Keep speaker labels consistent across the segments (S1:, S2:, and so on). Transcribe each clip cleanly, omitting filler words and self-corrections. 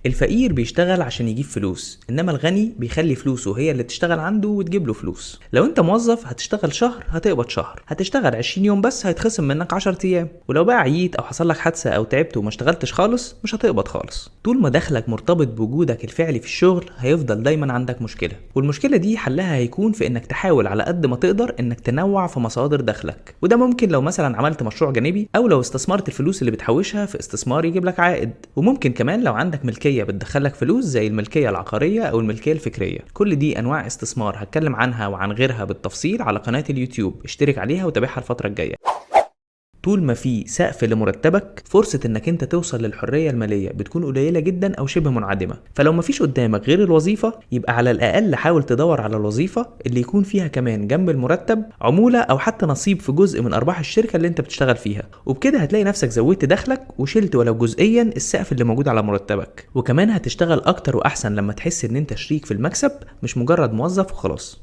S1: الفقير بيشتغل عشان يجيب فلوس، انما الغني بيخلي فلوسه هي اللي تشتغل عنده وتجيب له فلوس. لو انت موظف هتشتغل شهر هتقبض شهر، هتشتغل 20 يوم بس هيتخصم منك 10 ايام، ولو بقى عييت او حصل لك حادثه او تعبت وما اشتغلتش خالص مش هتقبض خالص. طول ما دخلك مرتبط بوجودك الفعلي في الشغل هيفضل دايما عندك مشكله، والمشكله دي حلها هيكون في انك تحاول على قد ما تقدر انك تنوع في مصادر دخلك. وده ممكن لو مثلا عملت مشروع جانبي، او لو استثمرت الفلوس اللي بتحوشها في استثمار يجيب لك عائد. وممكن كمان لو عندك ملكيه بتدخلك فلوس زي الملكيه العقاريه او الملكيه الفكريه. كل دي انواع استثمار هتكلم عنها وعن غيرها بالتفصيل على قناه اليوتيوب، اشترك عليها وتابعها الفتره الجايه. طول ما في سقف لمرتبك فرصة انك انت توصل للحرية المالية بتكون قليلة جدا او شبه منعدمة. فلو مفيش قدامك غير الوظيفة يبقى على الاقل حاول تدور على الوظيفة اللي يكون فيها كمان جنب المرتب عمولة او حتى نصيب في جزء من ارباح الشركة اللي انت بتشتغل فيها، وبكده هتلاقي نفسك زودت دخلك وشلت ولو جزئيا السقف اللي موجود على مرتبك. وكمان هتشتغل اكتر واحسن لما تحس ان انت شريك في المكسب مش مجرد موظف وخلاص.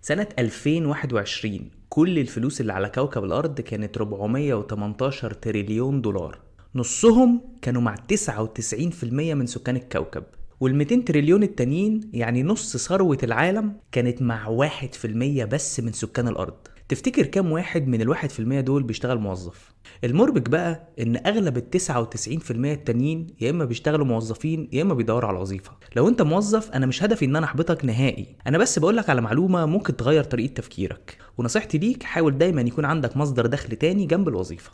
S1: سنة 2021 كل الفلوس اللي على كوكب الأرض كانت 418 تريليون دولار، نصهم كانوا مع 99% من سكان الكوكب، وال200 تريليون التانيين يعني نص ثروة العالم كانت مع 1% بس من سكان الأرض. تفتكر كام واحد من ال1% دول بيشتغل موظف؟ المربك بقى ان اغلب ال99% التانيين يا اما بيشتغلوا موظفين يا اما بيدوروا على وظيفة. لو انت موظف انا مش هدفي ان انا احبطك نهائي، انا بس بقولك على معلومة ممكن تغير طريقة تفكيرك، ونصيحتي ليك حاول دايما يكون عندك مصدر دخل تاني جنب الوظيفة.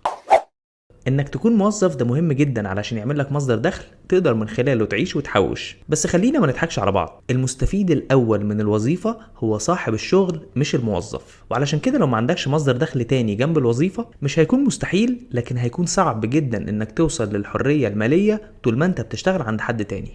S1: انك تكون موظف ده مهم جدا علشان يعمل لك مصدر دخل تقدر من خلاله تعيش وتحوش. بس خلينا ما نضحكش على بعض، المستفيد الاول من الوظيفة هو صاحب الشغل مش الموظف. وعلشان كده لو ما عندكش مصدر دخل تاني جنب الوظيفة مش هيكون مستحيل، لكن هيكون صعب جدا انك توصل للحرية المالية طول ما انت بتشتغل عند حد تاني.